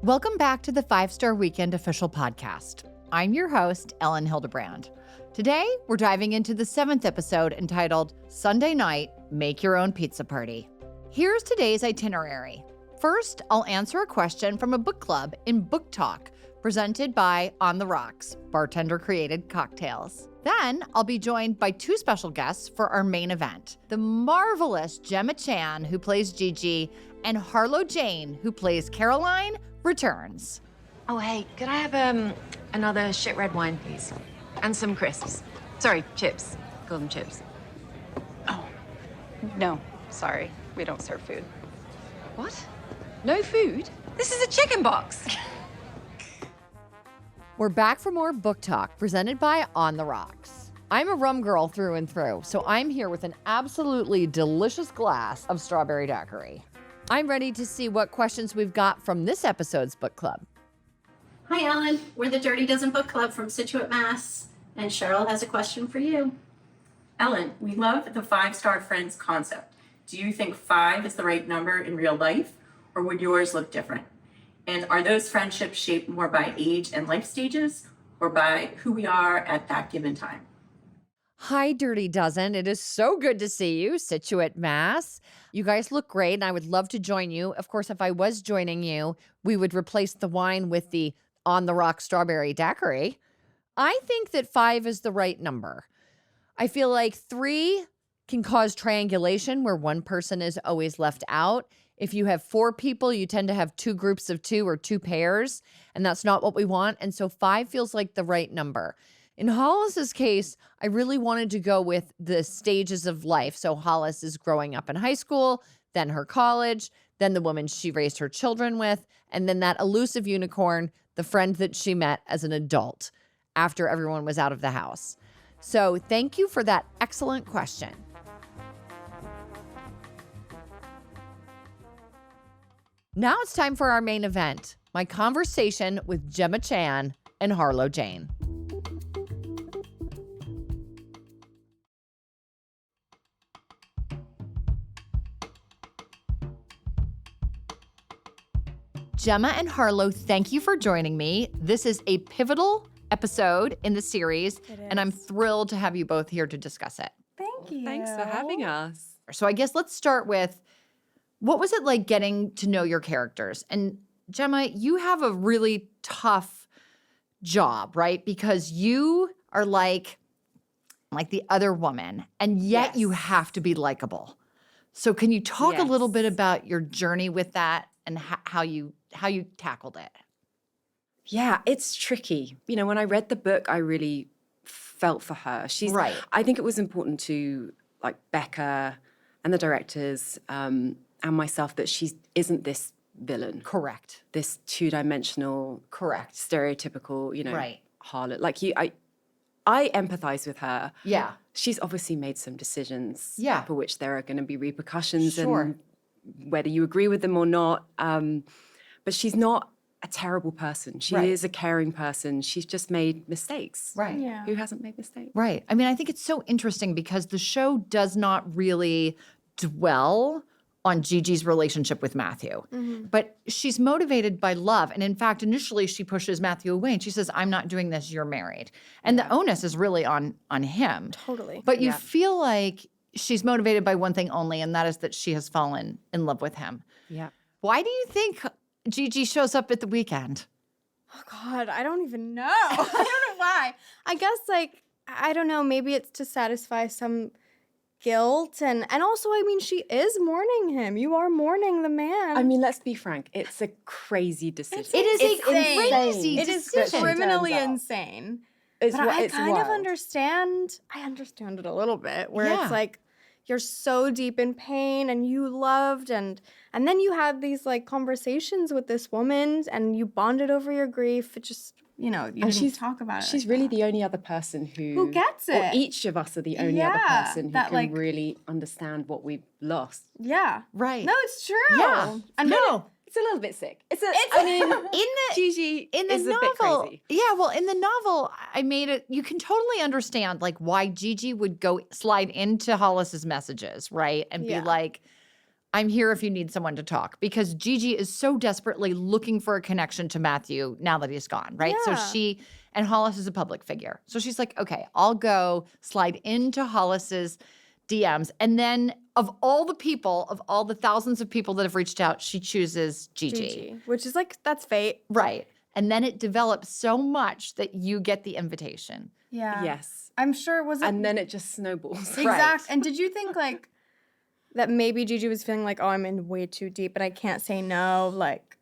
Welcome back to the 5-Star Weekend official podcast. I'm your host, Elin Hilderbrand. Today, we're diving into the 7th episode entitled Sunday Night, Make Your Own Pizza Party. Here's today's itinerary. First, I'll answer a question from a book club in Book Talk, presented by On the Rocks, bartender-created cocktails. Then, I'll be joined by 2 special guests for our main event. The marvelous Gemma Chan, who plays Gigi, and Harlow Jane, who plays Caroline, returns. Oh, hey, could I have another shit red wine, please? And some crisps. Sorry, chips. Call them chips. Oh, no, sorry. We don't serve food. What? No food? This is a chicken box. We're back for more Book Talk presented by On the Rocks. I'm a rum girl through and through, so I'm here with an absolutely delicious glass of strawberry daiquiri. I'm ready to see what questions we've got from this episode's book club. Hi, Ellen. We're the Dirty Dozen Book Club from Situate, Mass. And Cheryl has a question for you. Ellen, we love the 5-star friends concept. Do you think 5 is the right number in real life, or would yours look different? And are those friendships shaped more by age and life stages, or by who we are at that given time? Hi, Dirty Dozen. It is so good to see you, Situate, Mass. You guys look great, and I would love to join you. Of course, if I was joining you, we would replace the wine with the On the Rock strawberry daiquiri. I think that 5 is the right number. I feel like 3 can cause triangulation where one person is always left out. If you have 4 people, you tend to have 2 groups of 2 or 2 pairs, and that's not what we want. And so 5 feels like the right number. In Hollis's case, I really wanted to go with the stages of life. So Hollis is growing up in high school, then her college, then the woman she raised her children with, and then that elusive unicorn, the friend that she met as an adult after everyone was out of the house. So thank you for that excellent question. Now it's time for our main event, my conversation with Gemma Chan and Harlow Jane. Gemma and Harlow, thank you for joining me. This is a pivotal episode in the series, and I'm thrilled to have you both here to discuss it. Thank you. Thanks for having us. So I guess let's start with, what was it like getting to know your characters? And Gemma, you have a really tough job, right? Because you are like the other woman, and yet you have to be likable. So can you talk a little bit about your journey with that and how you tackled it? Yeah, it's tricky. You know, when I read the book, I really felt for her. She's right. I think it was important to, like, Becca and the directors and myself, that she isn't this villain. Correct. This two-dimensional, correct, stereotypical, right. harlot. Like, I empathize with her. Yeah. She's obviously made some decisions for which there are going to be repercussions, and whether you agree with them or not. But she's not a terrible person. She is a caring person. She's just made mistakes. Right. Yeah. Who hasn't made mistakes? Right. I mean, I think it's so interesting because the show does not really dwell on Gigi's relationship with Matthew. Mm-hmm. But she's motivated by love. And in fact, initially she pushes Matthew away and she says, I'm not doing this, you're married. And the onus is really on him. Totally. But you feel like she's motivated by one thing only, and that is that she has fallen in love with him. Yeah. Why do you think Gigi shows up at the weekend? Oh, God, I don't even know. I don't know why. I guess, like, I don't know, maybe it's to satisfy some guilt. And also, I mean, she is mourning him. You are mourning the man. I mean, let's be frank. It's a crazy decision. It is a crazy It is decision. criminally insane. But I kind of understand. I understand it a little bit, where it's like, you're so deep in pain and you loved, and then you had these, like, conversations with this woman and you bonded over your grief. It just, you didn't talk about it. She's really the only other person who gets it. Or each of us are the only other person who can really understand what we've lost. Yeah. Right. No, it's true. Yeah. And it's a little bit sick. Gigi in the is novel, a bit crazy. Yeah, well, in the novel, I made it, you can totally understand, like, why Gigi would go slide into Hollis's messages, right? And be like, I'm here if you need someone to talk, because Gigi is so desperately looking for a connection to Matthew now that he's gone, right? Yeah. So and Hollis is a public figure. So she's like, okay, I'll go slide into Hollis's DMs. And then of all the thousands of people that have reached out, she chooses Gigi. Which is like, that's fate. Right. And then it develops so much that you get the invitation. Yeah. Yes. I'm sure it wasn't. And then it just snowballs. Exact. Right. And did you think like that maybe Gigi was feeling like, oh, I'm in way too deep, but I can't say no? Like,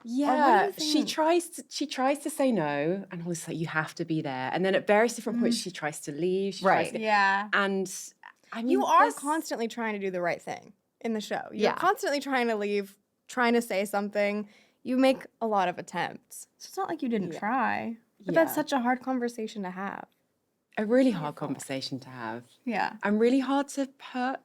yeah, do you she think? tries to say no, and Hollis like, you have to be there. And then at various different points, she tries to leave. She tries to, Yeah. and I mean, You are there's- constantly trying to do the right thing in the show. You're Yeah. constantly trying to leave, trying to say something. You make a lot of attempts. So it's not like you didn't try. But that's Yeah. such a hard conversation to have. a really hard conversation to have, Yeah. and really hard to hurt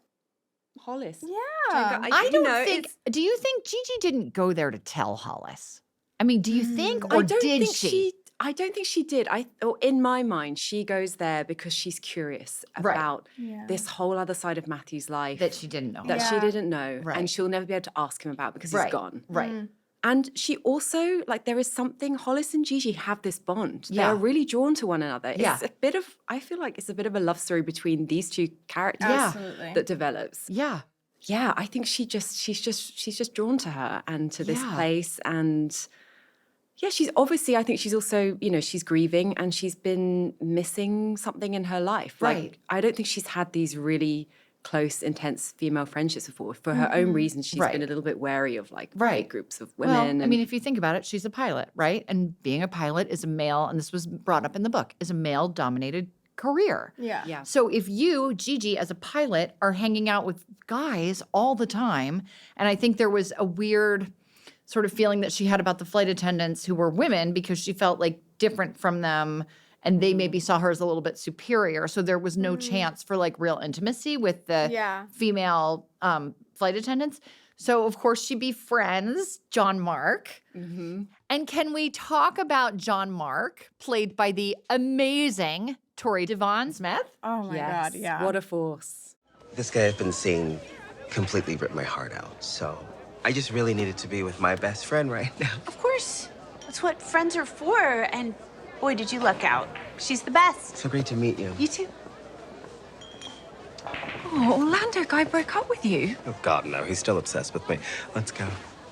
Hollis. Yeah. I you don't know, think, do you think Gigi didn't go there to tell Hollis? I mean, do you think, I or don't did think she? I don't think she did. Or in my mind, she goes there because she's curious Right. about Yeah. this whole other side of Matthew's life That she didn't know. that she Yeah. didn't know, Right. and she'll never be able to ask him about because Right. he's gone. Right. And she also, like, there is something, Hollis and Gigi have this bond. They Yeah. are really drawn to one another. Yeah. It's a bit of, I feel like it's a bit of a love story between these two characters Absolutely. that develops. Yeah. Yeah, I think she's just drawn to her and to this Yeah. place. And yeah, I think she's also, she's grieving and she's been missing something in her life. Right. Like, I don't think she's had these really close, intense female friendships before. For her own reasons, she's Right. been a little bit wary of like Right. big groups of women. Well, I and- mean, if you think about it, she's a pilot, right? And being a pilot is a male, and this was brought up in the book, is a male-dominated career. Yeah. yeah. So if you, Gigi, as a pilot, are hanging out with guys all the time, and I think there was a weird sort of feeling that she had about the flight attendants who were women because she felt like different from them, and they maybe saw her as a little bit superior. So there was no chance for like real intimacy with the Yeah. female flight attendants. So of course she befriends John Mark. Mm-hmm. And can we talk about John Mark, played by the amazing Tori Devon Smith? Oh my God. Yeah. What a force. This guy I've been seeing completely ripped my heart out, so I just really needed to be with my best friend right now. Of course. That's what friends are for. And boy, did you luck out. She's the best. So great to meet you. You too. Oh, Orlando guy broke up with you. Oh, God, no. He's still obsessed with me. Let's go.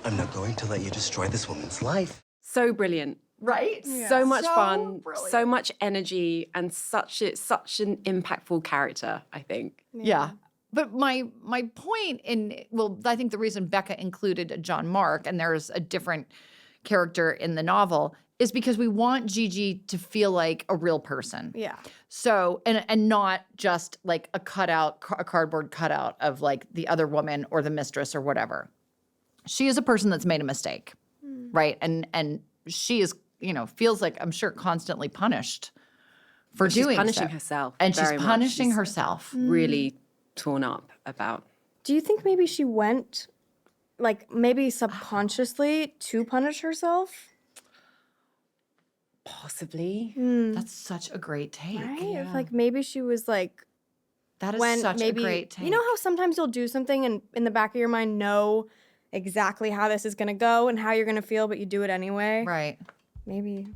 I'm not going to let you destroy this woman's life. So brilliant. Right? So much So fun, brilliant. so much energy, and such an impactful character, I think. Yeah. But my point I think the reason Becca included a John Mark and there's a different character in the novel is because we want Gigi to feel like a real person. Yeah. So, and not just like a cardboard cutout of like the other woman or the mistress or whatever. She is a person that's made a mistake, right? And she is, feels like, I'm sure, constantly punished for She's doing punishing so. herself. And she's very much. punishing She's herself. Really torn up about. Do you think maybe she went, like, maybe subconsciously to punish herself? Possibly. That's such a great take. Right? If, like, maybe she was like, That is when such maybe a great take. you know how sometimes you'll do something and in the back of your mind know exactly how this is gonna go and how you're gonna feel, but you do it anyway. Right. Maybe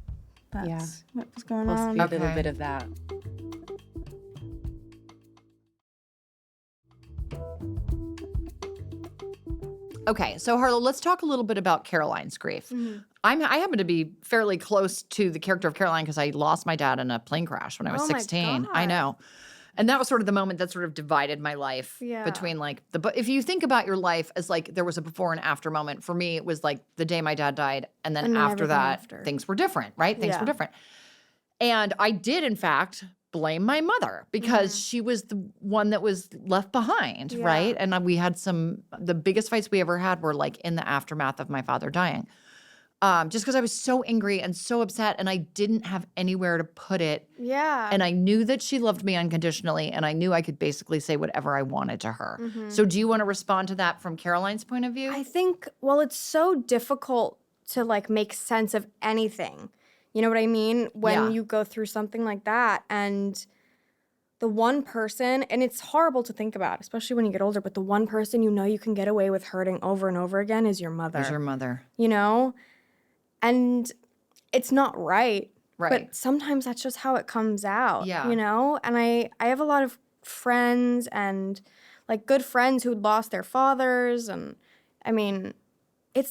that's Yeah. what was going Possibly on. a little Okay. bit of that. Okay, so Harlow, let's talk a little bit about Caroline's grief. I happen to be fairly close to the character of Caroline because I lost my dad in a plane crash when I was Oh my 16. I God. know. And that was sort of the moment that sort of divided my life Yeah. between like but if you think about your life as like there was a before and after moment, for me it was like the day my dad died and then And then after everything that after. things were different, right? Things Yeah. were different. And I did in fact blame my mother because she was the one that was left behind, Yeah. right? And we had the biggest fights we ever had were like in the aftermath of my father dying. Just because I was so angry and so upset and I didn't have anywhere to put it. Yeah. And I knew that she loved me unconditionally and I knew I could basically say whatever I wanted to her. So do you want to respond to that from Caroline's point of view? I think, well, it's so difficult to like make sense of anything. You know what I mean? When Yeah. you go through something like that. And the one person, and it's horrible to think about, especially when you get older, but the one person you can get away with hurting over and over again is your mother. Is your mother. You know? And it's not right. Right. But sometimes that's just how it comes out. Yeah. You know? And I have a lot of friends and like good friends who'd lost their fathers. And I mean,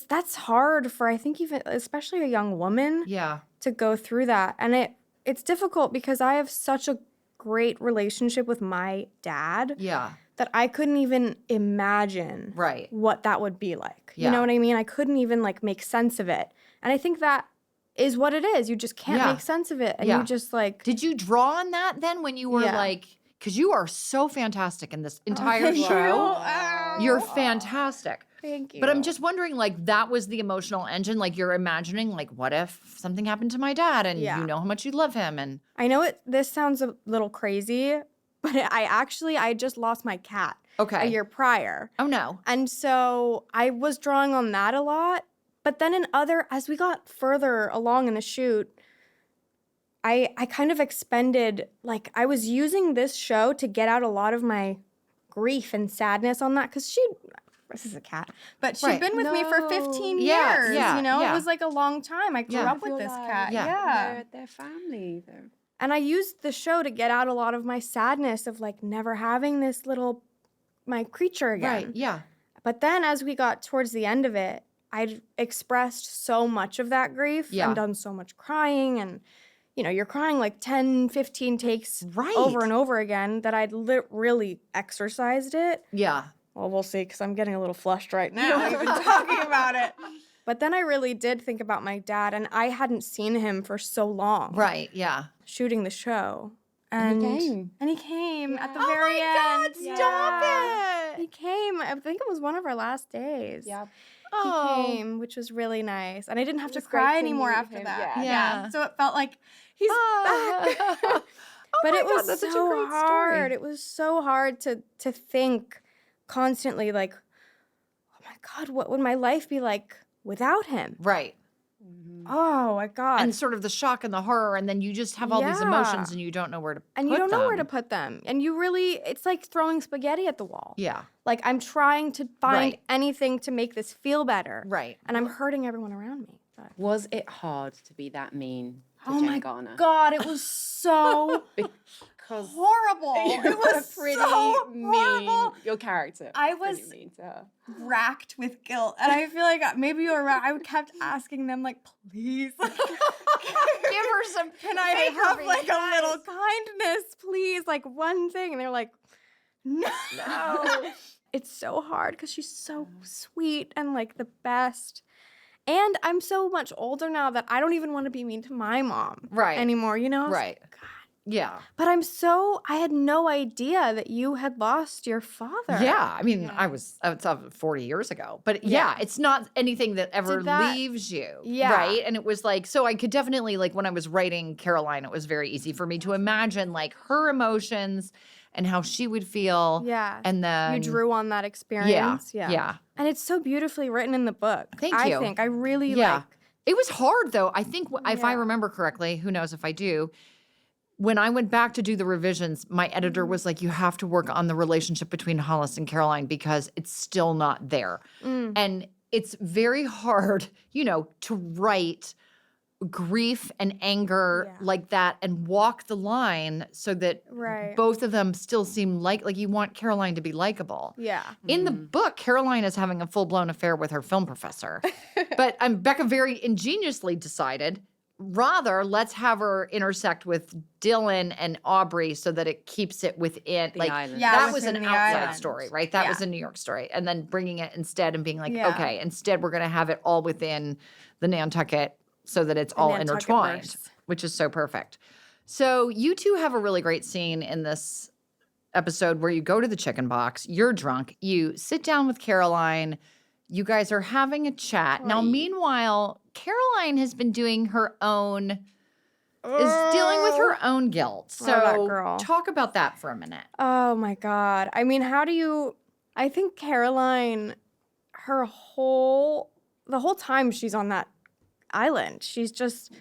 that's hard for, I think, even especially a young woman to go through that. And it's difficult because I have such a great relationship with my dad that I couldn't even imagine what that would be like. You know what I mean? I couldn't even like make sense of it. And I think that is what it is. You just can't make sense of it. And you just like... Did you draw on that then when you were like... Because you are so fantastic in this entire thank show. you. You're fantastic. Thank you. But I'm just wondering, like, that was the emotional engine. Like, you're imagining, like, what if something happened to my dad and you know how much you love him? And I know this sounds a little crazy, but I just lost my cat a year prior. Oh, no. And so I was drawing on that a lot. But then as we got further along in the shoot, I kind of expended, like, I was using this show to get out a lot of my grief and sadness on that. Because this is a cat, but she'd been with me for 15 years, you know? It was like a long time. I grew up with this cat. They're family. And I used the show to get out a lot of my sadness of like never having this my creature again. Right, yeah. But then as we got towards the end of it, I'd expressed so much of that grief and done so much crying and, you know, you're crying like 10, 15 takes over and over again that I'd really exercised it. Yeah. Well, we'll see, because I'm getting a little flushed right now even talking about it. But then I really did think about my dad, and I hadn't seen him for so long. Right, yeah. Shooting the show. And he came at the very end. Oh my God, stop it! He came. I think it was one of our last days. Yep. He came, which was really nice. And I didn't have to cry anymore after that. Yeah. So it felt like he's back. But it was so hard. It was so hard to think constantly, like, oh my God, what would my life be like without him? Right. Oh my God. And sort of the shock and the horror, and then you just have all these emotions and you don't know where to put them. And you don't know where to put them. And you really, it's like throwing spaghetti at the wall. Yeah. Like I'm trying to find anything to make this feel better. Right. And I'm hurting everyone around me. But. Was it hard to be that mean to Jennifer Garner? God, it was so horrible. It was pretty so mean. Horrible. Your character. I was pretty mean to her. Racked with guilt. And I feel like maybe you were right. I kept asking them, like, please. Give her some. Can I have like a little kindness, please? Like one thing. And they're like, no. It's so hard because she's so sweet and like the best. And I'm so much older now that I don't even want to be mean to my mom anymore, you know? Right. God. Yeah. But I had no idea that you had lost your father. Yeah. I mean, I was 40 years ago. But yeah, it's not anything that ever leaves you. Yeah. Right? And it was like, so I could definitely, like when I was writing Caroline, it was very easy for me to imagine like her emotions and how she would feel. Yeah. And then you drew on that experience. Yeah. And it's so beautifully written in the book. Thank you. I think. I really like. It was hard though. I think if I remember correctly, who knows if I do, when I went back to do the revisions, my editor was like, you have to work on the relationship between Hollis and Caroline because it's still not there. And it's very hard, you know, to write grief and anger like that and walk the line so that both of them still seem like you want Caroline to be likable. Yeah. In the book, Caroline is having a full-blown affair with her film professor. But Becca very ingeniously decided, rather, let's have her intersect with Dylan and Aubrey so that it keeps it within the island. That was an outside island. story, right? That was a New York story. And then bringing it instead and being like, okay, instead we're going to have it all within the Nantucket so that it's all intertwined, which is so perfect. So you two have a really great scene in this episode where you go to the chicken box, you're drunk, you sit down with Caroline, you guys are having a chat. Now, meanwhile, Caroline has been doing her own, is dealing with her own guilt. So that girl. Talk about that for a minute. Oh my God. I mean, I think Caroline, the whole time she's on that island, she's just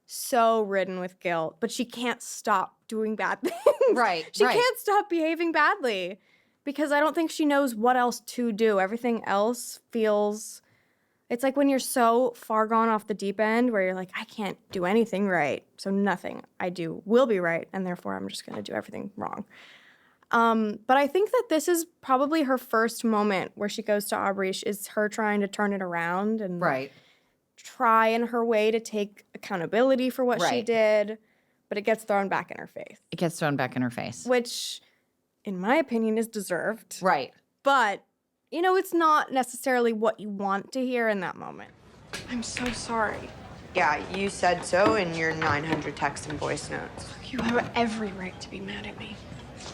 so ridden with guilt, but she can't stop doing bad things. Right, She right. can't stop behaving badly because I don't think she knows what else to do. Everything else feels, it's like when you're so far gone off the deep end where you're like, I can't do anything right, so nothing I do will be right, and therefore I'm just going to do everything wrong. But I think that this is probably her first moment where she goes to Aubrey, is her trying to turn it around and try in her way to take accountability for what she did, but it gets thrown back in her face. It gets thrown back in her face. Which, in my opinion, is deserved. Right. But, you know, it's not necessarily what you want to hear in that moment. I'm so sorry. Yeah, you said so in your 900 text and voice notes. You have every right to be mad at me.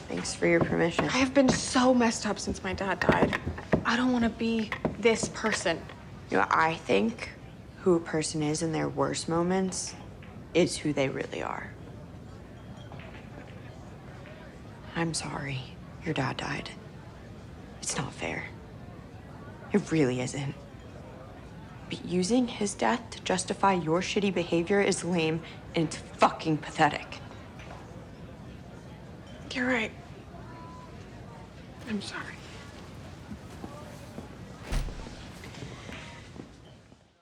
Thanks for your permission. I have been so messed up since my dad died. I don't want to be this person. You know, I think who a person is in their worst moments is who they really are. I'm sorry your dad died. It's not fair. It really isn't. But using his death to justify your shitty behavior is lame and it's fucking pathetic. You're right. I'm sorry.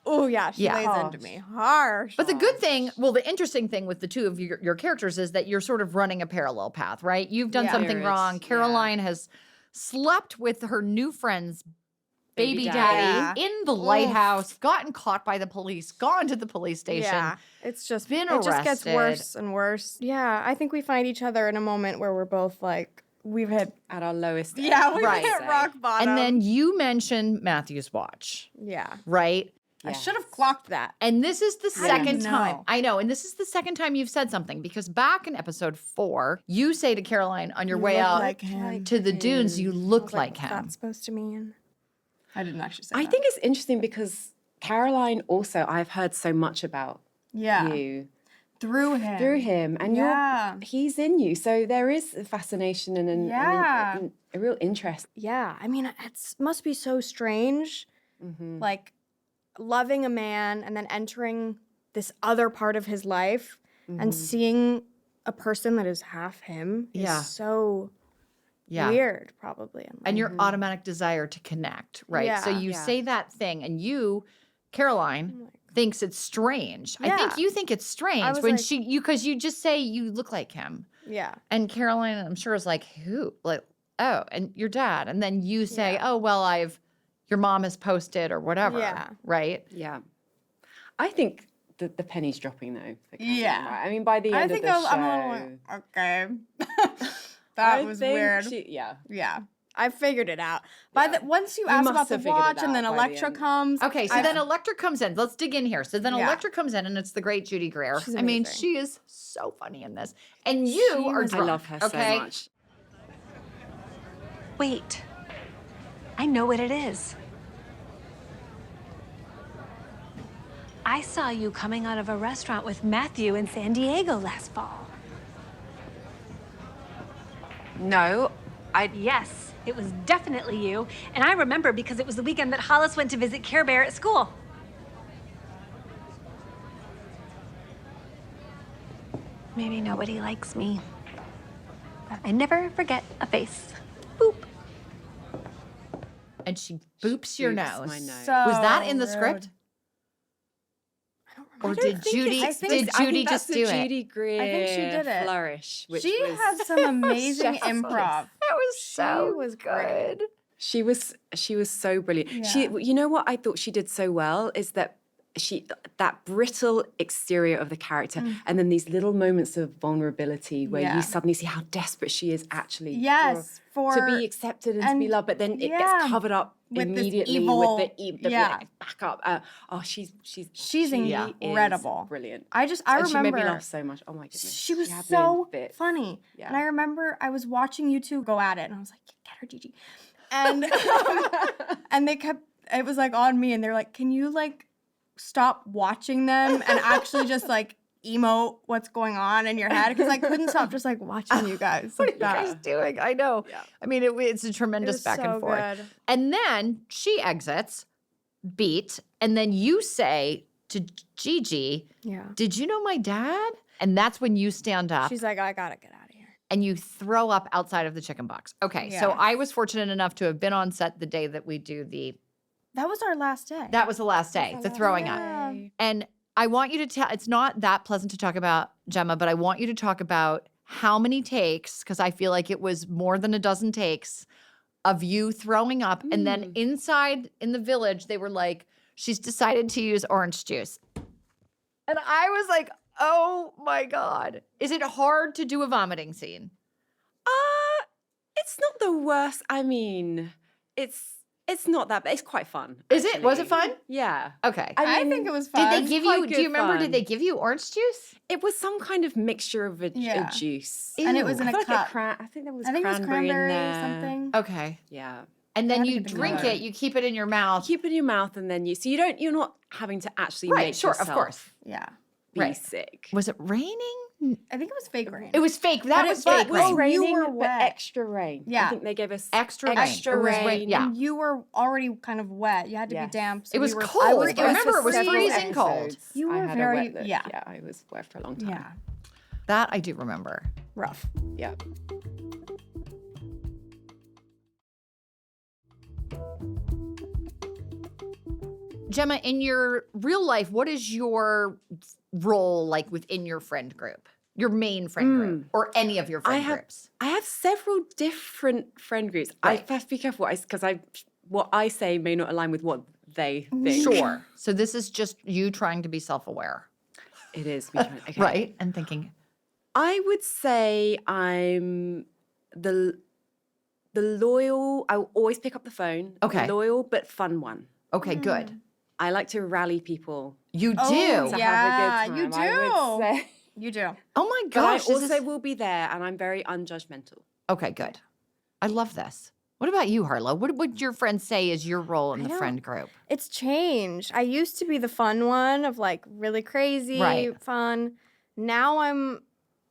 Oh, yeah, she lays into me harsh. But the good thing, well, the interesting thing with the two of your characters is that you're sort of running a parallel path, right? You've done something wrong. Caroline has slept with her new friend's baby daddy in the lighthouse, gotten caught by the police, gone to the police station. Yeah, it's just been arrested. It just gets worse and worse. Yeah, I think we find each other in a moment where we're both like, we've hit at our lowest. Yeah, we've hit rock bottom. And then you mentioned Matthew's watch. Yeah. Right? I should have clocked that. And this is the second time. know. I know. And this is the second time you've said something because back in episode 4, you say to Caroline on your way out to the dunes, you look like him. What's that supposed to mean? I didn't actually say I that. think it's interesting because Caroline also, I've heard so much about you. Through him. And he's in you. So there is a fascination and a real interest. Yeah. I mean, it must be so strange. Like, loving a man and then entering this other part of his life and seeing a person that is half him is so weird, probably. And your automatic desire to connect, right? Yeah. So you say that thing and you, Caroline, thinks it's strange. I think you think it's strange when because you just say you look like him. Yeah. And Caroline, I'm sure, is like, who? Like, oh, and your dad. And then you say, oh, well, your mom has posted or whatever. Yeah. Right? Yeah. I think the penny's dropping though. For Caroline, Yeah. right? I mean, by the end of the show. I'm a little, okay. That was weird. Yeah. I figured it out. Once you asked about the watch and then Electra comes. Okay, so then Electra comes in. Let's dig in here. So then Electra comes in and it's the great Judy Greer. I mean, she is so funny in this. And you are drunk. I love her so much. Wait. I know what it is. I saw you coming out of a restaurant with Matthew in San Diego last fall. No, Yes, it was definitely you. And I remember because it was the weekend that Hollis went to visit Care Bear at school. Maybe nobody likes me. But I never forget a face. Boop. And she boops your nose. my nose. So Was that in the rude. script? I Or don't did think Judy I think did it's- Judy just do Judy it? Greer I think she did it. flourish. Which She was, had some amazing chef's kiss. improv. That was so was good. She was so brilliant. Yeah. You know what I thought she did so well is that that brittle exterior of the character and then these little moments of vulnerability where you suddenly see how desperate she is actually to be accepted and to be loved, but then it gets covered up with immediately this with the back up. She's incredible. Brilliant. I remember she made me laugh so much. Oh my goodness. She was had me in so bits. funny. Yeah. And I remember I was watching you two go at it and I was like, get her, Gigi. And and it was like on me and they're like, can you like stop watching them and actually just like emote what's going on in your head? Because I couldn't stop just like watching you guys. What are you guys doing? I know. Yeah. I mean, it's a tremendous back and forth. Good. And then she exits, beat, and then you say to Gigi, did you know my dad? And that's when you stand up. She's like, I gotta get out of here. And you throw up outside of the chicken box. Okay, so I was fortunate enough to have been on set the day that we do That was our last day. That was the last day, the throwing up. And I want you to tell, it's not that pleasant to talk about, Gemma, but I want you to talk about how many takes, because I feel like it was more than a dozen takes of you throwing up. And then inside in the village, they were like, she's decided to use orange juice. And I was like, oh my God. Is it hard to do a vomiting scene? It's not the worst. I mean, it's not that bad. It's quite fun. Is it? Was it fun? Yeah. Okay. I think it was fun. Did they give you, do you remember, did they give you orange juice? It was some kind of mixture of a juice. And it was in a cup. I think there was cranberry in there. Or something. Okay. Yeah. And then you drink it, you keep it in your mouth. Keep it in your mouth and then you're not having to actually make yourself of course. Yeah. Be sick. Was it raining? I think it was fake rain. It was fake. That was fake rain. rain. Raining, You were but wet. extra rain. Yeah. I think they gave us extra rain. Yeah. And you were already kind of wet. You had to be damp. So it was we were, cold. I remember it was freezing cold. You were very, yeah, I was wet for a long time. Yeah. That I do remember. Rough. Yeah. Gemma, in your real life, what is your role like within your friend group? Your main friend group or any of your friend groups? I have several different friend groups. I have to be careful because what I say may not align with what they think. Sure. So this is just you trying to be self-aware. It is. Okay. Right? And thinking. I would say I'm the loyal, I will always pick up the phone. Okay. The loyal but fun one. Okay, good. I like to rally people. You do? To have a good time, you do. I would say. You do. Oh my But I gosh. also will be there and I'm very unjudgmental. Okay, good. I love this. What about you, Harlow? What would your friends say is your role in the friend group? It's changed. I used to be the fun one of like really crazy, fun. Now I'm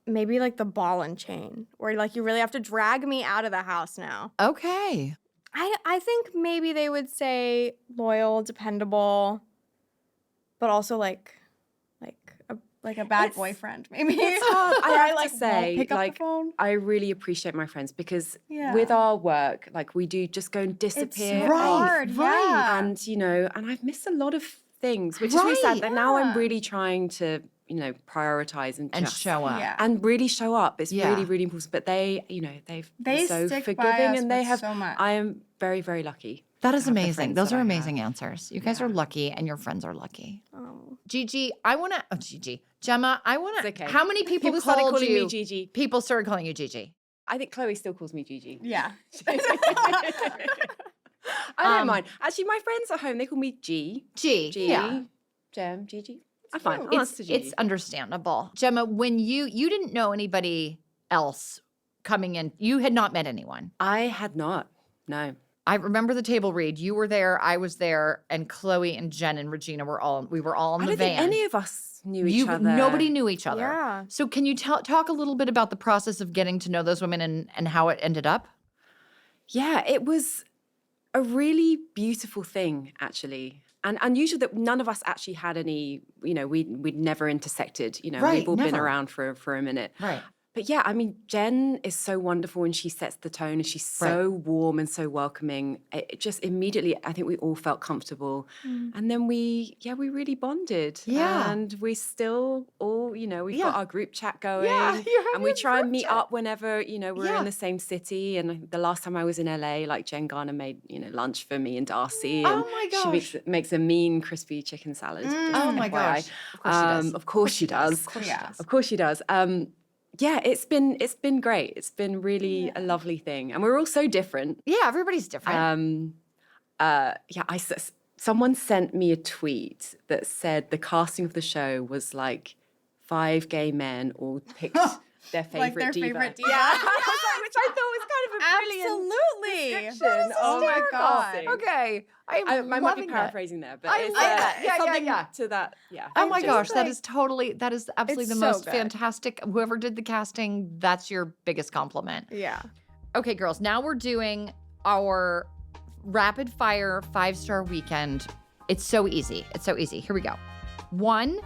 maybe like the ball and chain where like you really have to drag me out of the house now. Okay. I think maybe they would say loyal, dependable, but also like a bad boyfriend, maybe. It's hard. I have to say, pick up like, the phone. I really appreciate my friends because with our work, like we do just go and disappear. It's hard, yeah. And, and I've missed a lot of things, which is really sad. But now I'm really trying to, prioritize and just show up. Yeah. And really show up. It's really, really important. But they've been so forgiving and they have so much. I am very, very lucky. That is amazing. Those are amazing answers. You guys are lucky and your friends are lucky. Oh. Gigi, Gemma, I want to, okay. how many people started called calling you? me Gigi. People started calling you Gigi. I think Chloe still calls me Gigi. Yeah. I don't mind. Actually, my friends at home, they call me G. Yeah. Gem, Gigi. I'm fine. It's understandable. Gemma, when you didn't know anybody else coming in, you had not met anyone. I had not. No. I remember the table read. You were there, I was there, and Chloe and Jen and Regina were all in the van. I don't think any of us knew each other. Nobody knew each other. Yeah. So can you talk a little bit about the process of getting to know those women and how it ended up? Yeah, it was a really beautiful thing, actually. And unusual that none of us actually had any, we'd never intersected. We've all been around for a minute. Right. But yeah, I mean, Jen is so wonderful and she sets the tone and she's so warm and so welcoming. It just immediately, I think we all felt comfortable. And then we really bonded. Yeah. And we still all, we've got our group chat going. Yeah, and we try and meet up whenever, we're in the same city. And the last time I was in LA, like Jen Garner made, lunch for me and Darcy. And oh my gosh. She makes a mean crispy chicken salad. Oh my gosh. Of course she does. Of course she does. Yeah, it's been great. It's been really a lovely thing, and we're all so different. Yeah, everybody's different. Someone sent me a tweet that said the casting of the show was like 5 gay men all picked their favorite diva. Favorite diva. Yeah, which I thought was kind of a brilliant description. Oh my god. Okay. I might be paraphrasing there, but it's something to that. Yeah. Oh my gosh, that is absolutely the most good. fantastic. Whoever did the casting, that's your biggest compliment. Yeah. Okay, girls, now we're doing our rapid fire 5-star weekend. It's so easy. Here we go. 1,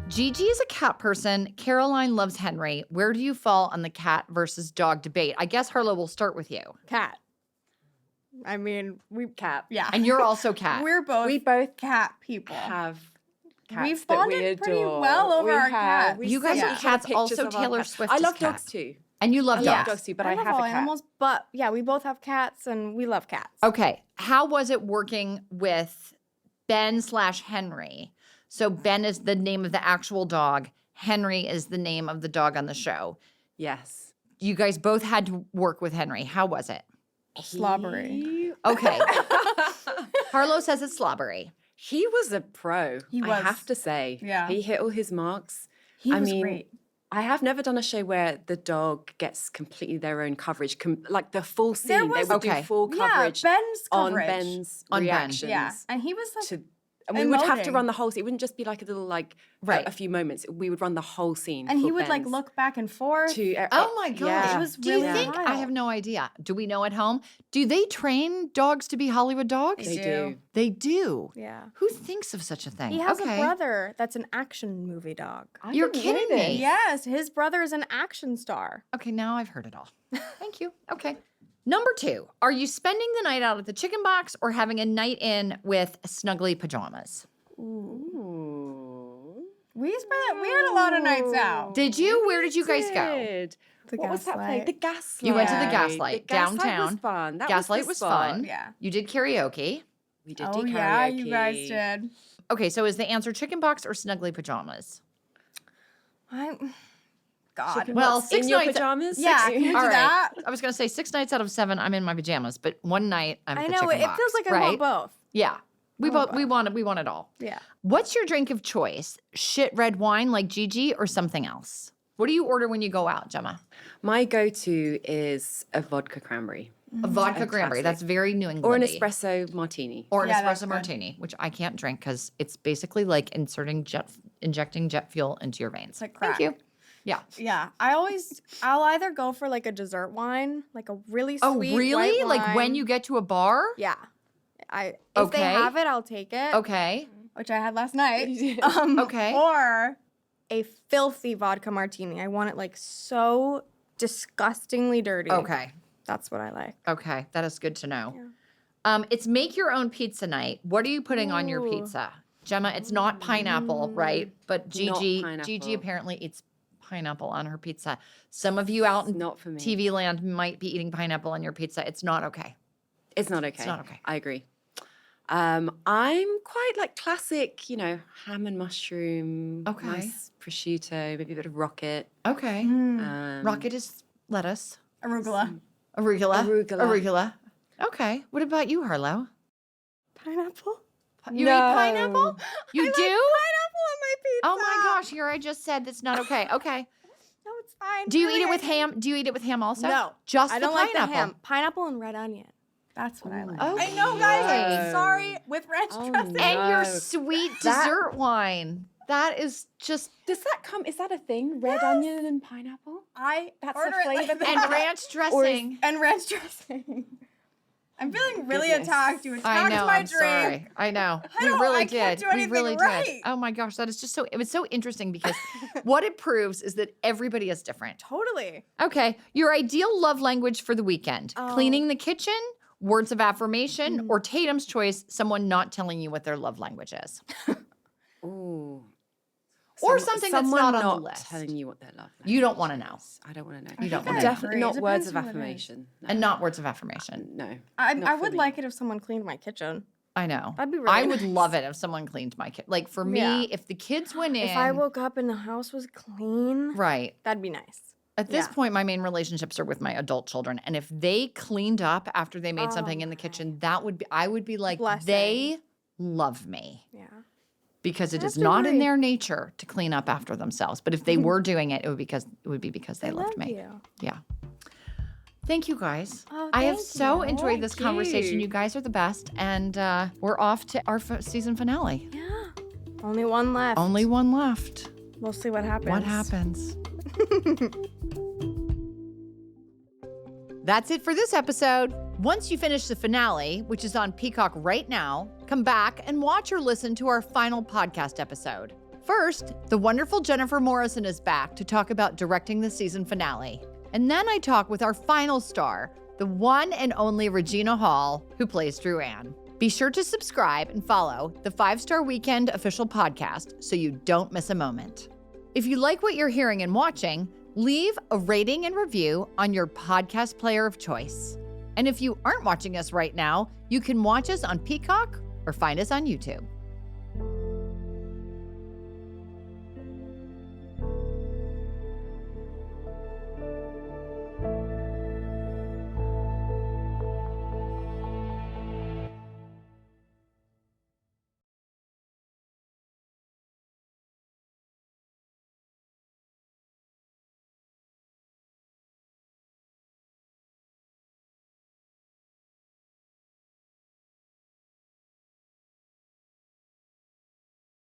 Gigi is a cat person. Caroline loves Henry. Where do you fall on the cat versus dog debate? I guess, Harlow, we'll start with you. Cat. I mean, cat. Yeah. And you're also cat. We both cat people. Have cats We've that bonded we adore. pretty well over our cats. You guys are cats. Also, Taylor Swift I is love cat. dogs too. And you love I dogs. love dogs too, but I love have a all cat. animals, but yeah, we both have cats and we love cats. Okay. How was it working with Ben/Henry? So Ben is the name of the actual dog. Henry is the name of the dog on the show. Yes. You guys both had to work with Henry. How was it? Slobbery. Okay. Harlow says it's slobbery. He was a pro. He I was. have to say. Yeah. He hit all his marks. He I was mean, great. I have never done a show where the dog gets completely their own coverage, like the full scene. They would Okay. do full coverage Ben's on coverage. Ben's On Ben. reactions. Yeah, and he was like, And we would have to emoting. run the whole scene. It wouldn't just be like a little, a few moments. We would run the whole scene. and he for would like Ben's look back and forth. Oh my gosh. Yeah. It was Do you really think, I wild. have no idea. Do we know at home? Do they train dogs to be Hollywood dogs? They do. They do. Yeah. Who thinks of such a thing? He has Okay. a brother that's an action movie dog. You're kidding me. Yes, his brother is an action star. Okay, now I've heard it all. Thank you. Okay. Number 2, are you spending the night out at the chicken box or having a night in with snuggly pajamas? Ooh. We had a lot of nights out. Did you? Where did you guys go? Did. The What was that play? Gaslight. The Gaslight. You went to the Gaslight The Gaslight downtown. was fun. That Gaslight was fun. Yeah. You did karaoke. We did Oh do karaoke. yeah, you guys did. Okay, so is the answer chicken box or snuggly pajamas? God. Well, What's 6 in your nights. pajamas? Yeah, can we do All right. that? I was going to say 6 nights out of 7, I'm in my pajamas, but one night I'm at I the know chicken it box, feels like right? I want both. Yeah. We want it all. Yeah. What's your drink of choice? Shit red wine like Gigi or something else? What do you order when you go out, Gemma? My go-to is a vodka cranberry. A vodka cranberry. classic. That's very New England. Or an espresso martini. Or an Yeah, that's espresso good. martini, which I can't drink because it's basically like injecting jet fuel into your veins. like Thank crack. you. Yeah. Yeah, I'll either go for like a dessert wine, like a really sweet Oh, really? white Like when wine. you get to a bar? Yeah. If Okay. they have it, I'll take it. Okay. Which I had last night. Okay. Or a filthy vodka martini. I want it like so disgustingly dirty. Okay. That's what I like. Okay. That is good to know. It's make your own pizza night. What are you putting on your Ooh. pizza? Gemma, it's not pineapple, right? But Gigi pineapple. apparently eats pineapple on her pizza. Some of you out in Not for me. TV land might be eating pineapple on your pizza. It's not okay. It's not okay. It's not okay. I agree. I'm quite like classic, ham and mushroom. Okay. Nice prosciutto, maybe a bit of rocket. Okay. Rocket is lettuce. Arugula. Arugula. Okay. What about you, Harlow? Pineapple? You eat pineapple? You do? Pineapple on my pizza. Oh my gosh, here I just said that's not okay. Okay. No, it's fine. Do you eat Really, it with I- ham? Do you eat it with ham also? No. Just I don't the like pineapple. the ham. Pineapple and red onion. That's what I like. Okay. I know, guys. I'm No. sorry. With ranch dressing. And your No. sweet dessert wine. That is just Does that come? Is that a thing? Red onion and pineapple? I That's order the it like flavor that. and ranch dressing. And ranch dressing. I'm feeling really Goodness. attacked. You I attacked know. my I'm drink. sorry. I know. We don't- really I can't did. do We anything really right. did. Oh my gosh, that is just so. It was so interesting because what it proves is that everybody is different. Totally. Okay, your ideal love language for the weekend: cleaning the kitchen, words of affirmation, or Tatum's choice: someone not telling you what their love language is. Ooh. Or something that's someone not on the not list. telling you what their love language You don't want to know. is. I don't want to know. You don't wanna know. Definitely agree. not It words depends of who it is. affirmation. No. And not words of affirmation. No. I Not for would me. like it if someone cleaned my kitchen. I know. That'd be I really would nice. love it if someone cleaned my kitchen. Like for me, Yeah. if the kids went in, If I woke up and the house was clean, right. that'd be nice. At this Yeah. point, my main relationships are with my adult children, and if they cleaned up after they made something in the kitchen, I would be like, Blessing. they love me. Yeah. Because it I is have to not in agree. their nature to clean up after themselves. But if they were doing it, it would be because they loved love me. you. Yeah. Thank you guys. Oh, I have thank so you. enjoyed this Thank conversation. you. You guys are the best, and we're off to our season finale. Yeah. Only one left. Only one left. We'll see what happens. What happens? That's it for this episode. Once you finish the finale, which is on Peacock right now, come back and watch or listen to our final podcast episode. First, the wonderful Jennifer Morrison is back to talk about directing the season finale. And then I talk with our final star, the one and only Regina Hall, who plays Drew Ann. Be sure to subscribe and follow the 5-Star Weekend official podcast so you don't miss a moment. If you like what you're hearing and watching, leave a rating and review on your podcast player of choice. And if you aren't watching us right now, you can watch us on Peacock or find us on YouTube.